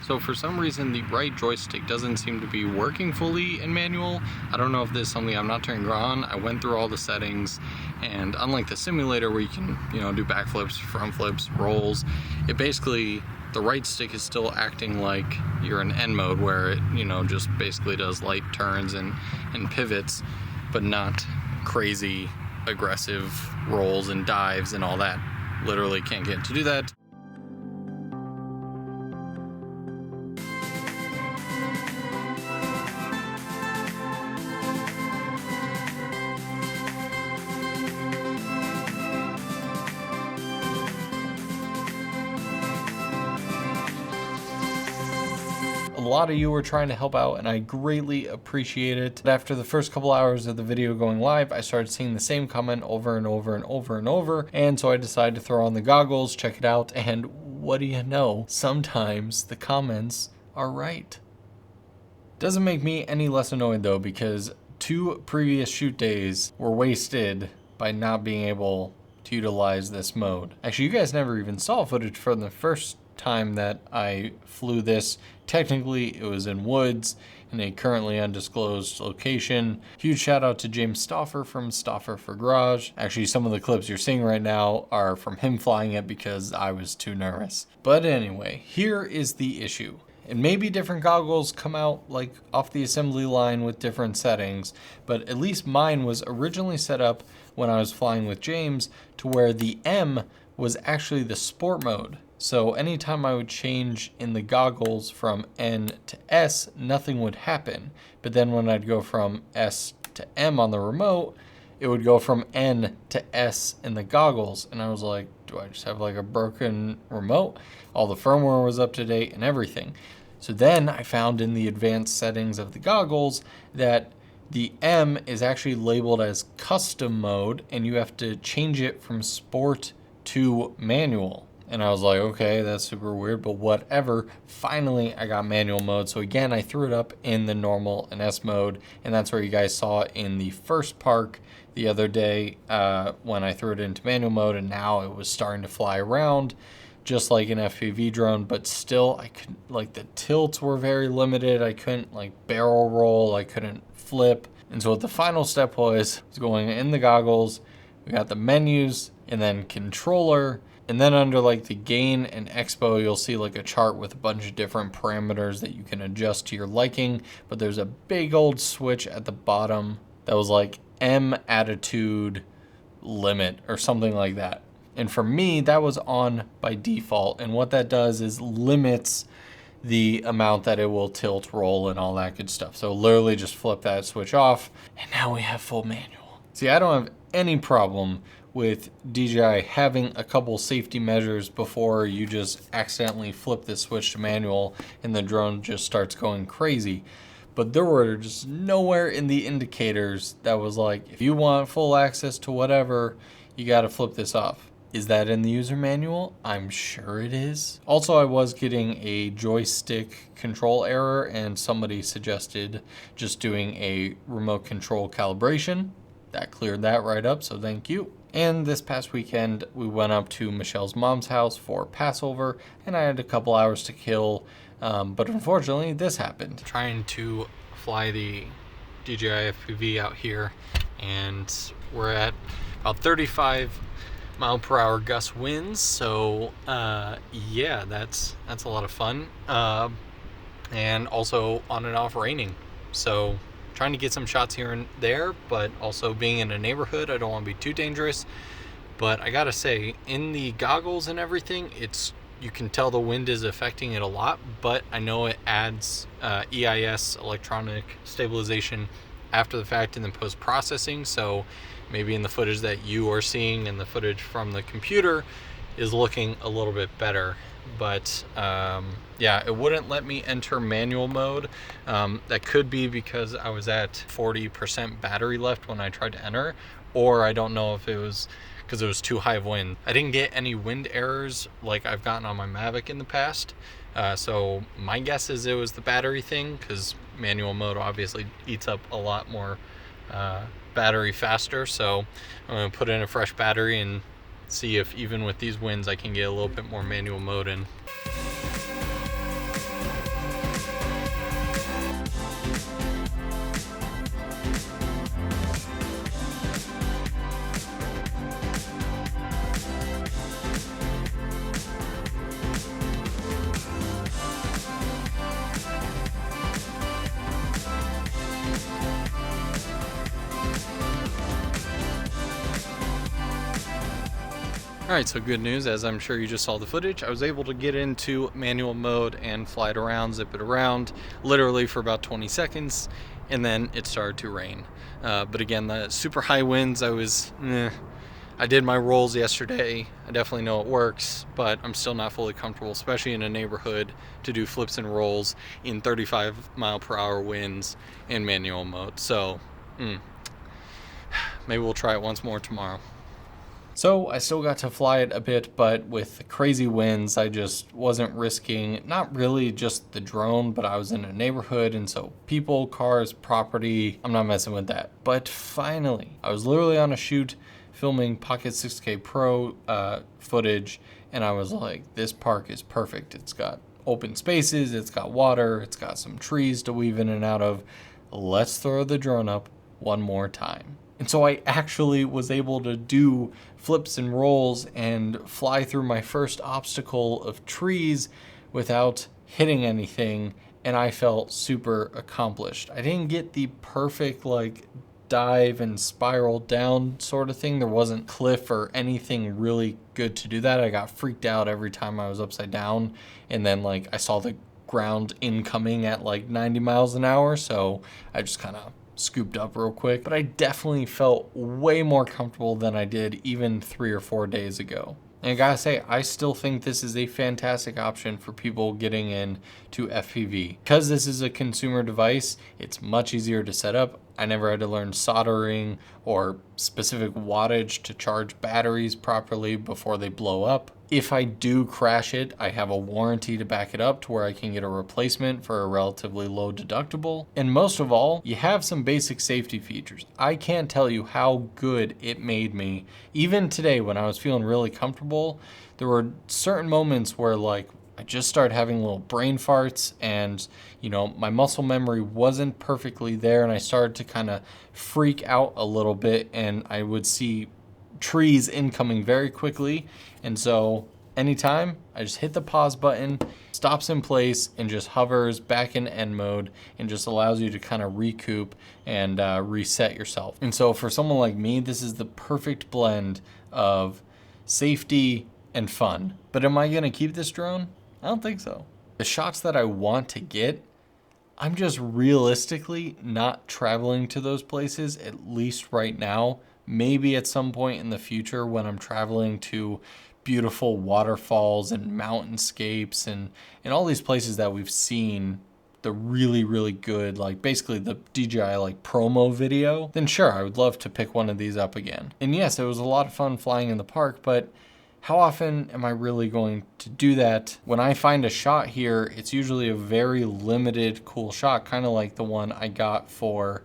So for some reason, the right joystick doesn't seem to be working fully in manual. I don't know if this is something I'm not turning on. I went through all the settings, and unlike the simulator where you can, do backflips, front flips, rolls, it basically, the right stick is still acting like you're in N mode where it, just basically does light turns and pivots, but not crazy aggressive rolls and dives and all that. Literally can't get to do that. A lot of you were trying to help out, and I greatly appreciate it. But after the first couple hours of the video going live, I started seeing the same comment over and over and over and over, and so I decided to throw on the goggles, check it out, and what do you know? Sometimes the comments are right. Doesn't make me any less annoyed though, because 2 previous shoot days were wasted by not being able to utilize this mode. Actually, you guys never even saw footage from the first time that I flew this. Technically, it was in woods in a currently undisclosed location. Huge shout out to James Stauffer from Stauffer for Garage. Actually, some of the clips you're seeing right now are from him flying it because I was too nervous. But anyway, here is the issue. And maybe different goggles come out like off the assembly line with different settings, but at least mine was originally set up when I was flying with James to where the M was actually the sport mode. So anytime I would change in the goggles from N to S, nothing would happen. But then when I'd go from S to M on the remote, it would go from N to S in the goggles. And I was like, do I just have like a broken remote? All the firmware was up to date and everything. So then I found in the advanced settings of the goggles that the M is actually labeled as custom mode, and you have to change it from sport to manual. And I was like, okay, that's super weird, but whatever. Finally, I got manual mode. So again, I threw it up in the normal and S mode, and that's where you guys saw it in the first park the other day when I threw it into manual mode, and now it was starting to fly around just like an FPV drone, but still I couldn't, like the tilts were very limited. I couldn't like barrel roll, I couldn't flip. And so what the final step was going in the goggles, we got the menus and then controller. And then under like the gain and expo, you'll see like a chart with a bunch of different parameters that you can adjust to your liking. But there's a big old switch at the bottom that was like M attitude limit or something like that. And for me, that was on by default. And what that does is limits the amount that it will tilt, roll, and all that good stuff. So literally just flip that switch off, and now we have full manual. See, I don't have any problem with DJI having a couple safety measures before you just accidentally flip this switch to manual and the drone just starts going crazy. But there were just nowhere in the indicators that was like, if you want full access to whatever, you gotta flip this off. Is that in the user manual? I'm sure it is. Also, I was getting a joystick control error, and somebody suggested just doing a remote control calibration. That cleared that right up, so thank you. And this past weekend, we went up to Michelle's mom's house for Passover, and I had a couple hours to kill, but unfortunately, this happened. Trying to fly the DJI FPV out here, and we're at about 35 mile per hour gust winds, so yeah, that's a lot of fun, and also on and off raining, so trying to get some shots here and there, but also being in a neighborhood, I don't want to be too dangerous. But I gotta say, in the goggles and everything, you can tell the wind is affecting it a lot, but I know it adds EIS, electronic stabilization, after the fact in the post-processing, so maybe in the footage that you are seeing and the footage from the computer is looking a little bit better. But yeah, it wouldn't let me enter manual mode. That could be because I was at 40% battery left when I tried to enter, or I don't know if it was because it was too high of wind. I didn't get any wind errors like I've gotten on my Mavic in the past, so my guess is it was the battery thing, because manual mode obviously eats up a lot more battery faster. So I'm going to put in a fresh battery and see if even with these winds I can get a little bit more manual mode in. Alright, so good news, as I'm sure you just saw the footage, I was able to get into manual mode and fly it around, zip it around, literally for about 20 seconds, and then it started to rain. But again, the super high winds, I did my rolls yesterday. I definitely know it works, but I'm still not fully comfortable, especially in a neighborhood, to do flips and rolls in 35-mile-per-hour winds in manual mode. So, maybe we'll try it once more tomorrow. So I still got to fly it a bit, but with the crazy winds, I just wasn't risking, not really just the drone, but I was in a neighborhood, and so people, cars, property, I'm not messing with that. But finally, I was literally on a shoot filming Pocket 6K Pro footage, and I was like, this park is perfect. It's got open spaces, it's got water, it's got some trees to weave in and out of. Let's throw the drone up one more time. And so I actually was able to do flips and rolls and fly through my first obstacle of trees without hitting anything, and I felt super accomplished. I didn't get the perfect like dive and spiral down sort of thing. There wasn't cliff or anything really good to do that. I got freaked out every time I was upside down, and then like I saw the ground incoming at like 90 miles an hour, so I just kind of scooped up real quick. But I definitely felt way more comfortable than I did even 3 or 4 days ago. And I gotta say, I still think this is a fantastic option for people getting into FPV. Because this is a consumer device, it's much easier to set up. I never had to learn soldering or specific wattage to charge batteries properly before they blow up. If I do crash it, I have a warranty to back it up to where I can get a replacement for a relatively low deductible. And most of all, you have some basic safety features. I can't tell you how good it made me. Even today when I was feeling really comfortable, there were certain moments where like I just started having little brain farts, and you know, my muscle memory wasn't perfectly there, and I started to kind of freak out a little bit, and I would see trees incoming very quickly. And so anytime I just hit the pause button, stops in place and just hovers back in end mode and just allows you to kind of recoup and reset yourself. And so for someone like me, this is the perfect blend of safety and fun. But am I gonna keep this drone? I don't think so. The shots that I want to get, I'm just realistically not traveling to those places, at least right now. Maybe at some point in the future when I'm traveling to beautiful waterfalls and mountainscapes and all these places that we've seen the really, really good, like basically the DJI like promo video, then sure, I would love to pick one of these up again. And yes, it was a lot of fun flying in the park, but how often am I really going to do that? When I find a shot here, it's usually a very limited cool shot, kind of like the one I got for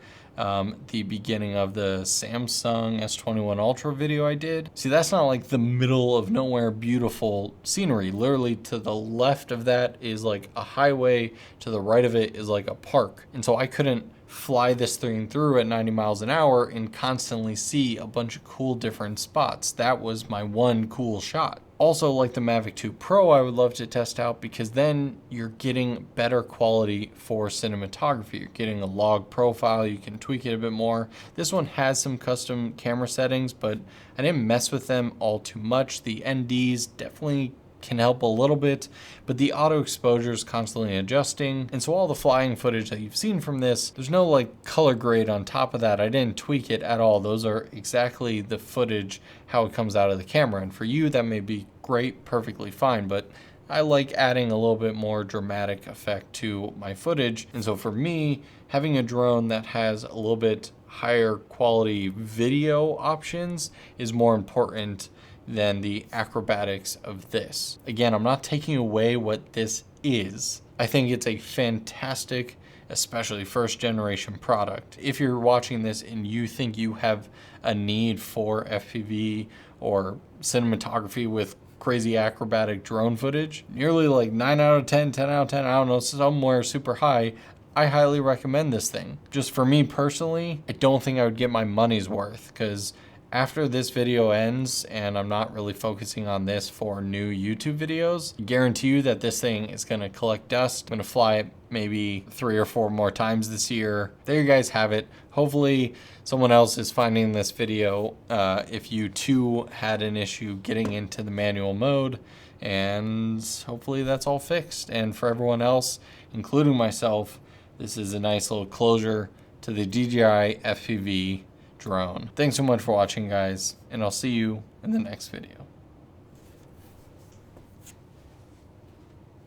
the beginning of the Samsung S21 Ultra video I did. See, that's not like the middle of nowhere beautiful scenery. Literally to the left of that is like a highway, to the right of it is like a park. And so I couldn't fly this thing through at 90 miles an hour and constantly see a bunch of cool different spots. That was my one cool shot. Also, like the Mavic 2 Pro, I would love to test out, because then you're getting better quality for cinematography. You're getting a log profile, you can tweak it a bit more. This one has some custom camera settings, but I didn't mess with them all too much. The NDs definitely can help a little bit, but the auto exposure is constantly adjusting. And so all the flying footage that you've seen from this, there's no like color grade on top of that. I didn't tweak it at all. Those are exactly the footage, how it comes out of the camera. And for you, that may be great, perfectly fine, but I like adding a little bit more dramatic effect to my footage. And so for me, having a drone that has a little bit higher quality video options is more important than the acrobatics of this. Again, I'm not taking away what this is. I think it's a fantastic, especially first generation product. If you're watching this and you think you have a need for FPV or cinematography with crazy acrobatic drone footage, nearly like 9 out of 10, 10 out of 10, I don't know, somewhere super high, I highly recommend this thing. Just for me personally, I don't think I would get my money's worth, because After this video ends, and I'm not really focusing on this for new YouTube videos, I guarantee you that this thing is going to collect dust. I'm going to fly it maybe 3 or 4 more times this year. There you guys have it. Hopefully someone else is finding this video if you too had an issue getting into the manual mode, and hopefully that's all fixed. And for everyone else, including myself, this is a nice little closure to the DJI FPV drone. Thanks so much for watching, guys, and I'll see you in the next video.